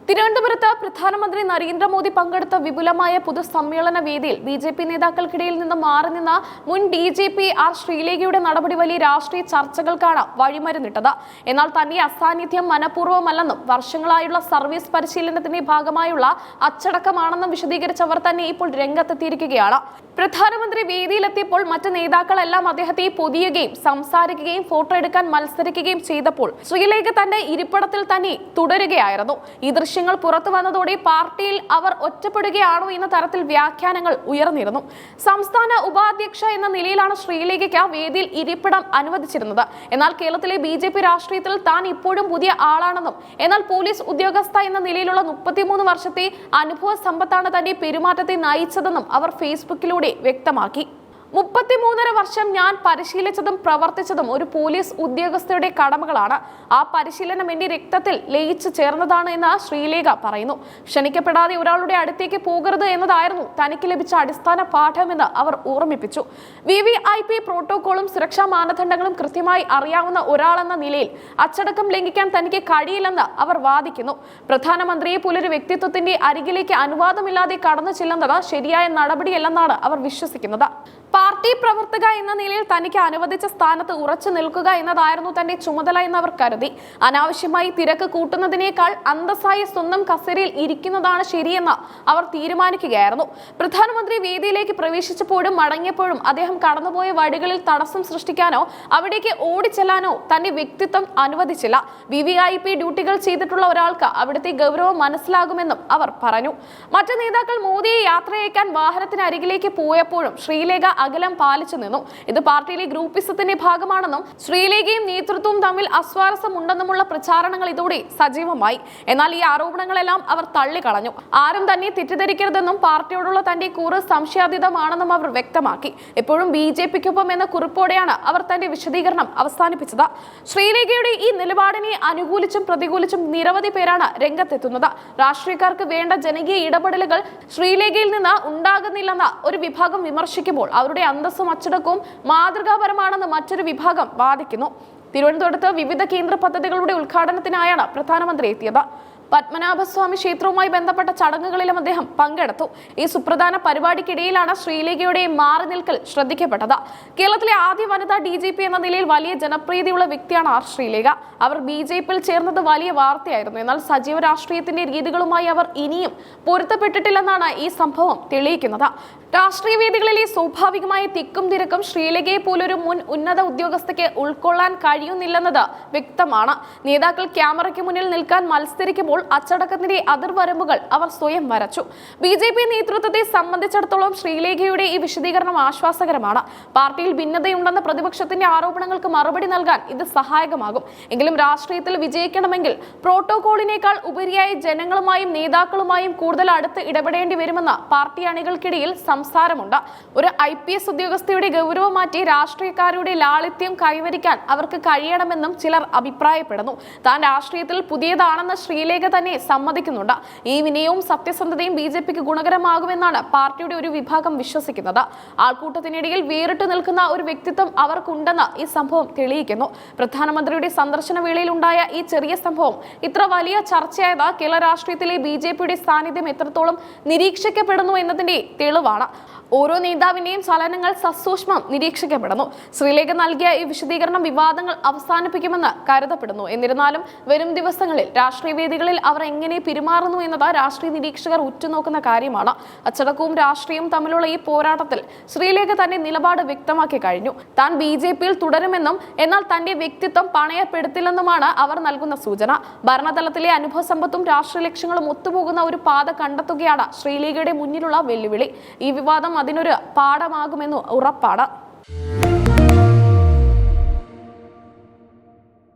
തിരുവനന്തപുരത്ത് പ്രധാനമന്ത്രി നരേന്ദ്രമോദി പങ്കെടുത്ത വിപുലമായ പൊതുസമ്മേളന വേദിയിൽ ബി.ജെ.പി നേതാക്കൾക്കിടയിൽ നിന്ന് മാറി നിന്ന മുൻ ഡി.ജി.പി ആർ ശ്രീലേഖയുടെ നടപടി വലിയ രാഷ്ട്രീയ ചർച്ചകൾക്കാണ് വഴിമരുന്നിട്ടത്. എന്നാൽ തന്റെ അസാന്നിധ്യം മനഃപൂർവ്വമല്ലെന്നും വർഷങ്ങളായുള്ള സർവീസ് പരിശീലനത്തിന്റെ ഭാഗമായുള്ള അച്ചടക്കമാണെന്നും വിശദീകരിച്ചവർ തന്നെ ഇപ്പോൾ രംഗത്തെത്തിയിരിക്കുകയാണ്. പ്രധാനമന്ത്രി വേദിയിലെത്തിയപ്പോൾ മറ്റ് നേതാക്കളെല്ലാം അദ്ദേഹത്തെ പൊതിയുകയും സംസാരിക്കുകയും ഫോട്ടോ എടുക്കാൻ മത്സരിക്കുകയും ചെയ്തപ്പോൾ ശ്രീലേഖ തന്റെ ഇരിപ്പിടത്തിൽ തന്നെ തുടരുകയായിരുന്നു. ഈ ദൃശ്യങ്ങൾ പുറത്തു വന്നതോടെ പാർട്ടിയിൽ അവർ ഒറ്റപ്പെടുകയാണോ എന്ന തരത്തിൽ വ്യാഖ്യാനങ്ങൾ ഉയർന്നിരുന്നു. സംസ്ഥാന ഉപാധ്യക്ഷ എന്ന നിലയിലാണ് ശ്രീലേഖയ്ക്ക് വേദിയിൽ ഇരിപ്പിടം അനുവദിച്ചിരുന്നത്. എന്നാൽ കേരളത്തിലെ ബി.ജെ.പി രാഷ്ട്രീയത്തിൽ താൻ ഇപ്പോഴും പുതിയ ആളാണെന്നും എന്നാൽ പോലീസ് ഉദ്യോഗസ്ഥ എന്ന നിലയിലുള്ള 33 വർഷത്തെ അനുഭവ സമ്പത്താണ് തന്റെ പെരുമാറ്റത്തെ നയിച്ചതെന്നും അവർ ഫേസ്ബുക്കിലൂടെ വ്യക്തമാക്കി. 33.5 വർഷം ഞാൻ പരിശീലിച്ചതും പ്രവർത്തിച്ചതും ഒരു പോലീസ് ഉദ്യോഗസ്ഥയുടെ കടമകളാണ്. ആ പരിശീലനം എന്റെ രക്തത്തിൽ ലയിച്ചു ചേർന്നതാണ് എന്ന് ശ്രീലേഖ പറയുന്നു. ക്ഷണിക്കപ്പെടാതെ ഒരാളുടെ അടുത്തേക്ക് പോകരുത് എന്നതായിരുന്നു തനിക്ക് ലഭിച്ച അടിസ്ഥാന പാഠമെന്ന് അവർ ഓർമ്മിപ്പിച്ചു. VVIP പ്രോട്ടോകോളും സുരക്ഷാ മാനദണ്ഡങ്ങളും കൃത്യമായി അറിയാവുന്ന ഒരാളെന്ന നിലയിൽ അച്ചടക്കം ലംഘിക്കാൻ തനിക്ക് കഴിയില്ലെന്ന് അവർ വാദിക്കുന്നു. പ്രധാനമന്ത്രിയെ പോലൊരു വ്യക്തിത്വത്തിന്റെ അരികിലേക്ക് അനുവാദമില്ലാതെ കടന്നു ചെല്ലുന്നത് ശരിയായ നടപടിയല്ലെന്നാണ് അവർ വിശ്വസിക്കുന്നത്. പാർട്ടി പ്രവർത്തക എന്ന നിലയിൽ തനിക്ക് അനുവദിച്ച സ്ഥാനത്ത് ഉറച്ചു നിൽക്കുക എന്നതായിരുന്നു തന്റെ ചുമതല എന്നവർ കരുതി. അനാവശ്യമായി തിരക്ക് കൂട്ടുന്നതിനേക്കാൾ അന്തസ്സായി സ്വന്തം കസേരയിൽ ഇരിക്കുന്നതാണ് ശരിയെന്ന് അവർ തീരുമാനിക്കുകയായിരുന്നു. പ്രധാനമന്ത്രി വേദിയിലേക്ക് പ്രവേശിച്ചപ്പോഴും മടങ്ങിയപ്പോഴും അദ്ദേഹം കടന്നുപോയ വഴികളിൽ തടസ്സം സൃഷ്ടിക്കാനോ അവിടേക്ക് ഓടിച്ചെല്ലാനോ തന്റെ വ്യക്തിത്വം അനുവദിച്ചില്ല. VVIP ഡ്യൂട്ടികൾ ചെയ്തിട്ടുള്ള ഒരാൾക്ക് അവിടുത്തെ ഗൗരവം മനസ്സിലാകുമെന്നും അവർ പറഞ്ഞു. മറ്റു നേതാക്കൾ മോദിയെ യാത്രയയക്കാൻ വാഹനത്തിനരികിലേക്ക് പോയപ്പോഴും ശ്രീലേഖ അകലം പാലിച്ചു നിന്നു. ഇത് പാർട്ടിയിലെ ഗ്രൂപ്പിസത്തിന്റെ ഭാഗമാണെന്നും ശ്രീലേഖയും നേതൃത്വവും തമ്മിൽ അസ്വാരസ്യമുണ്ടെന്നുമുള്ള പ്രചാരണങ്ങൾ ഇതോടെ സജീവമായി. എന്നാൽ ഈ ആരോപണങ്ങളെല്ലാം അവർ തള്ളിക്കളഞ്ഞു. ആരും തന്നെ തെറ്റിദ്ധരിക്കരുതെന്നും പാർട്ടിയോടുള്ള തന്റെ കൂറ് സംശയാതീതമാണെന്നും അവർ വ്യക്തമാക്കി. എപ്പോഴും BJPക്കൊപ്പം എന്ന കുറിപ്പോടെയാണ് അവർ തന്റെ വിശദീകരണം അവസാനിപ്പിച്ചത്. ശ്രീലേഖയുടെ ഈ നിലപാടിനെ അനുകൂലിച്ചും പ്രതികൂലിച്ചും നിരവധി പേരാണ് രംഗത്തെത്തുന്നത്. രാഷ്ട്രീയക്കാർക്ക് വേണ്ട ജനകീയ ഇടപെടലുകൾ ശ്രീലേഖയിൽ നിന്ന് ഉണ്ടാകുന്നില്ലെന്ന് ഒരു വിഭാഗം വിമർശിക്കുമ്പോൾ അവരുടെ അന്തസ്സും അച്ചടക്കവും മാതൃകാപരമാണെന്ന് മറ്റൊരു വിഭാഗം വാദിക്കുന്നു. തിരുവനന്തപുരത്ത് വിവിധ കേന്ദ്ര പദ്ധതികളുടെ ഉദ്ഘാടനത്തിനായാണ് പ്രധാനമന്ത്രി എത്തിയത്. പത്മനാഭസ്വാമി ക്ഷേത്രവുമായി ബന്ധപ്പെട്ട ചടങ്ങുകളിലും അദ്ദേഹം പങ്കെടുത്തു. ഈ സുപ്രധാന പരിപാടിക്കിടയിലാണ് ശ്രീലേഖയുടെ മാറി നിൽക്കൽ ശ്രദ്ധിക്കപ്പെട്ടത്. കേരളത്തിലെ ആദ്യ വനിതാ DGP എന്ന നിലയിൽ വലിയ ജനപ്രീതിയുള്ള വ്യക്തിയാണ് ആർ ശ്രീലേഖ. അവർ BJPയിൽ ചേർന്നത് വലിയ വാർത്തയായിരുന്നു. എന്നാൽ സജീവ രാഷ്ട്രീയത്തിന്റെ രീതികളുമായി അവർ ഇനിയും പൊരുത്തപ്പെട്ടിട്ടില്ലെന്നാണ് ഈ സംഭവം തെളിയിക്കുന്നത്. രാഷ്ട്രീയ വേദികളിലെ സ്വാഭാവികമായ തിക്കും തിരക്കും ശ്രീലേഖയെ പോലൊരു മുൻ ഉന്നത ഉദ്യോഗസ്ഥയ്ക്ക് ഉൾക്കൊള്ളാൻ കഴിയുന്നില്ലെന്നത് വ്യക്തമാണ്. നേതാക്കൾ ക്യാമറയ്ക്ക് മുന്നിൽ നിൽക്കാൻ മത്സരിക്കുമ്പോൾ അച്ചടക്കത്തിന്റെ അതിർവരമ്പുകൾ അവർ സ്വയം വരച്ചു. BJP നേതൃത്വത്തെ സംബന്ധിച്ചിടത്തോളം ശ്രീലേഖയുടെ ഈ വിശദീകരണം ആശ്വാസകരമാണ്. പാർട്ടിയിൽ ഭിന്നതയുണ്ടെന്ന പ്രതിപക്ഷത്തിന്റെ ആരോപണങ്ങൾക്ക് മറുപടി നൽകാൻ ഇത് സഹായകമാകും. എങ്കിലും രാഷ്ട്രീയത്തിൽ വിജയിക്കണമെങ്കിൽ പ്രോട്ടോകോളിനേക്കാൾ ഉപരിയായി ജനങ്ങളുമായും നേതാക്കളുമായും കൂടുതൽ അടുത്ത് ഇടപെടേണ്ടി വരുമെന്ന് പാർട്ടി അണികൾക്കിടയിൽ സംസാരമുണ്ട്. ഒരു IPS ഉദ്യോഗസ്ഥയുടെ ഗൗരവം മാറ്റി രാഷ്ട്രീയക്കാരുടെ ലാളിത്യം കൈവരിക്കാൻ അവർക്ക് കഴിയണമെന്നും ചിലർ അഭിപ്രായപ്പെടുന്നു. താൻ രാഷ്ട്രീയത്തിൽ പുതിയതാണെന്ന് ശ്രീലേഖ തന്നെ സമ്മതിക്കുന്നുണ്ട്. ഈ വിനയവും സത്യസന്ധതയും BJPക്ക് ഗുണകരമാകുമെന്നാണ് പാർട്ടിയുടെ ഒരു വിഭാഗം വിശ്വസിക്കുന്നത്. ആൾക്കൂട്ടത്തിനിടയിൽ വേറിട്ട് നിൽക്കുന്ന ഒരു വ്യക്തിത്വം അവർക്കുണ്ടെന്ന് ഈ സംഭവം തെളിയിക്കുന്നു. പ്രധാനമന്ത്രിയുടെ സന്ദർശന വേളയിൽ ഉണ്ടായ ഈ ചെറിയ സംഭവം ഇത്ര വലിയ ചർച്ചയായത് കേരള രാഷ്ട്രീയത്തിലെ BJPയുടെ സാന്നിധ്യം എത്രത്തോളം നിരീക്ഷിക്കപ്പെടുന്നു എന്നതിന്റെ തെളിവാണ്. ഓരോ നേതാവിന്റെയും ചലനങ്ങൾ സസൂക്ഷ്മം നിരീക്ഷിക്കപ്പെടുന്നു. ശ്രീലേഖ നൽകിയ ഈ വിശദീകരണം വിവാദങ്ങൾ അവസാനിപ്പിക്കുമെന്ന് കരുതപ്പെടുന്നു. എന്നിരുന്നാലും വരും ദിവസങ്ങളിൽ രാഷ്ട്രീയ വേദികളിൽ അവർ എങ്ങനെ പെരുമാറുന്നു എന്നത് രാഷ്ട്രീയ നിരീക്ഷകർ ഉറ്റുനോക്കുന്ന കാര്യമാണ്. അച്ചടക്കവും രാഷ്ട്രീയവും തമ്മിലുള്ള ഈ പോരാട്ടത്തിൽ ശ്രീലേഖ തന്റെ നിലപാട് വ്യക്തമാക്കി കഴിഞ്ഞു. താൻ BJPയിൽ തുടരുമെന്നും എന്നാൽ തന്റെ വ്യക്തിത്വം പണയപ്പെടുത്തില്ലെന്നുമാണ് അവർ നൽകുന്ന സൂചന. ഭരണതലത്തിലെ അനുഭവ സമ്പത്തും രാഷ്ട്രീയ ലക്ഷ്യങ്ങളും ഒത്തുപോകുന്ന ഒരു പാത കണ്ടെത്തുകയാണ് ശ്രീലേഖയുടെ മുന്നിലുള്ള വെല്ലുവിളി. ഈ വിവാദം അതിനൊരു പാഠമാകുമെന്ന് ഉറപ്പാണ്.